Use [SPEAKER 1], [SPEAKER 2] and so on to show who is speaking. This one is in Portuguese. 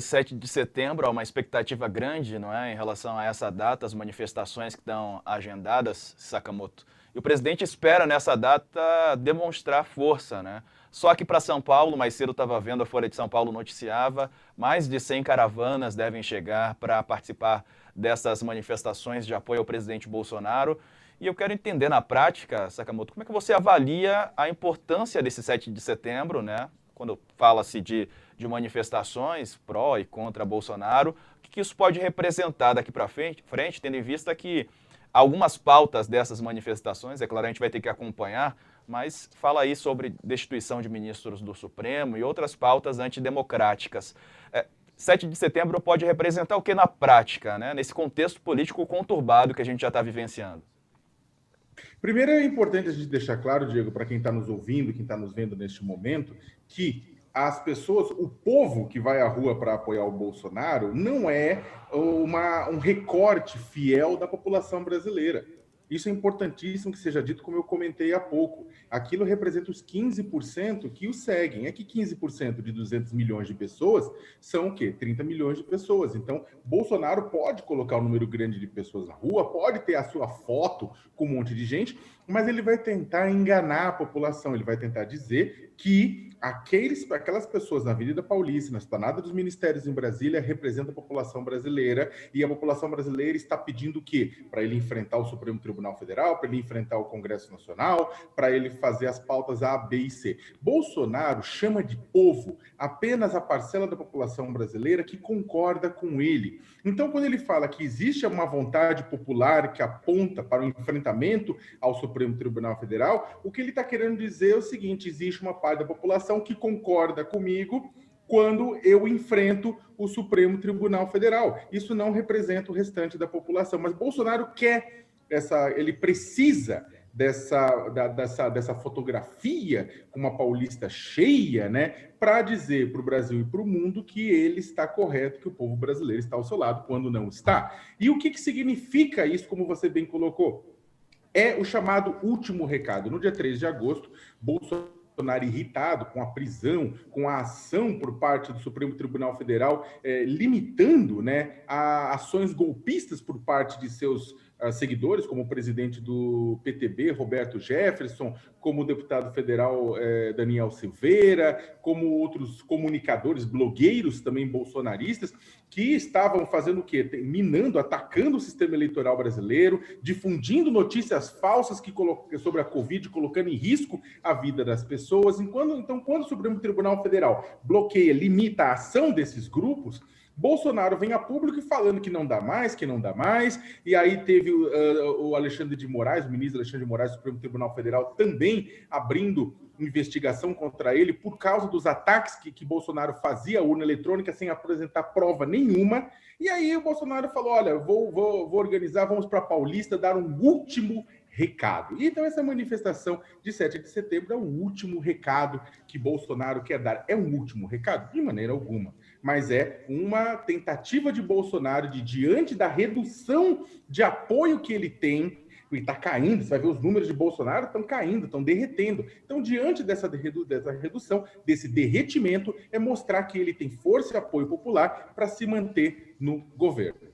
[SPEAKER 1] 7 de setembro há uma expectativa grande, não é, em relação a essa data, as manifestações que estão agendadas, Sakamoto. E o presidente espera nessa data demonstrar força, né? Só que para São Paulo, mais cedo estava vendo a Folha de São Paulo noticiava, mais de 100 caravanas devem chegar para participar dessas manifestações de apoio ao presidente Bolsonaro. E eu quero entender na prática, Sakamoto, como é que você avalia a importância desse 7 de setembro, né? Quando fala-se de manifestações pró e contra Bolsonaro, o que isso pode representar daqui para frente, tendo em vista que algumas pautas dessas manifestações, é claro, a gente vai ter que acompanhar, mas fala aí sobre destituição de ministros do Supremo e outras pautas antidemocráticas. 7 de setembro pode representar o que na prática, né? Nesse contexto político conturbado que a gente já está vivenciando?
[SPEAKER 2] Primeiro é importante a gente deixar claro, Diego, para quem está nos ouvindo, quem está nos vendo neste momento, que as pessoas, o povo que vai à rua para apoiar o Bolsonaro, não é um recorte fiel da população brasileira. Isso é importantíssimo que seja dito, como eu comentei há pouco. Aquilo representa os 15% que o seguem. É que 15% de 200 milhões de pessoas são o quê? 30 milhões de pessoas. Então, Bolsonaro pode colocar um número grande de pessoas na rua, pode ter a sua foto com um monte de gente, mas ele vai tentar enganar a população, ele vai tentar dizer que aquelas pessoas na Avenida Paulista, na esplanada dos ministérios em Brasília, representam a população brasileira, e a população brasileira está pedindo o quê? Para ele enfrentar o Supremo Tribunal Federal, para ele enfrentar o Congresso Nacional, para ele fazer as pautas A, B e C. Bolsonaro chama de povo apenas a parcela da população brasileira que concorda com ele. Então, quando ele fala que existe uma vontade popular que aponta para o enfrentamento ao Supremo Tribunal Federal, o que ele está querendo dizer é o seguinte: existe uma parte da população que concorda comigo quando eu enfrento o Supremo Tribunal Federal. Isso não representa o restante da população, mas Bolsonaro quer ele precisa dessa fotografia com uma Paulista cheia, né, para dizer para o Brasil e para o mundo que ele está correto, que o povo brasileiro está ao seu lado, quando não está. E o que significa isso, como você bem colocou? É o chamado último recado. No dia 3 de agosto, Bolsonaro, irritado com a prisão, com a ação por parte do Supremo Tribunal Federal, limitando, né, ações golpistas por parte de seus seguidores, como o presidente do PTB, Roberto Jefferson, como o deputado federal Daniel Silveira, como outros comunicadores, blogueiros também bolsonaristas, que estavam fazendo o quê? Minando, atacando o sistema eleitoral brasileiro, difundindo notícias falsas sobre a Covid, colocando em risco a vida das pessoas. Então, quando o Supremo Tribunal Federal bloqueia, limita a ação desses grupos, Bolsonaro vem a público falando que não dá mais, e aí teve o Alexandre de Moraes, o ministro Alexandre de Moraes do Supremo Tribunal Federal, também abrindo investigação contra ele por causa dos ataques que Bolsonaro fazia à urna eletrônica sem apresentar prova nenhuma. E aí o Bolsonaro falou: olha, vou organizar, vamos para Paulista dar um último recado. Então, essa manifestação de 7 de setembro é o último recado que Bolsonaro quer dar. É um último recado? De maneira alguma. Mas é uma tentativa de Bolsonaro de, diante da redução de apoio que ele tem, e está caindo, você vai ver os números de Bolsonaro estão caindo, estão derretendo. Então, diante dessa redução, desse derretimento, é mostrar que ele tem força e apoio popular para se manter no governo.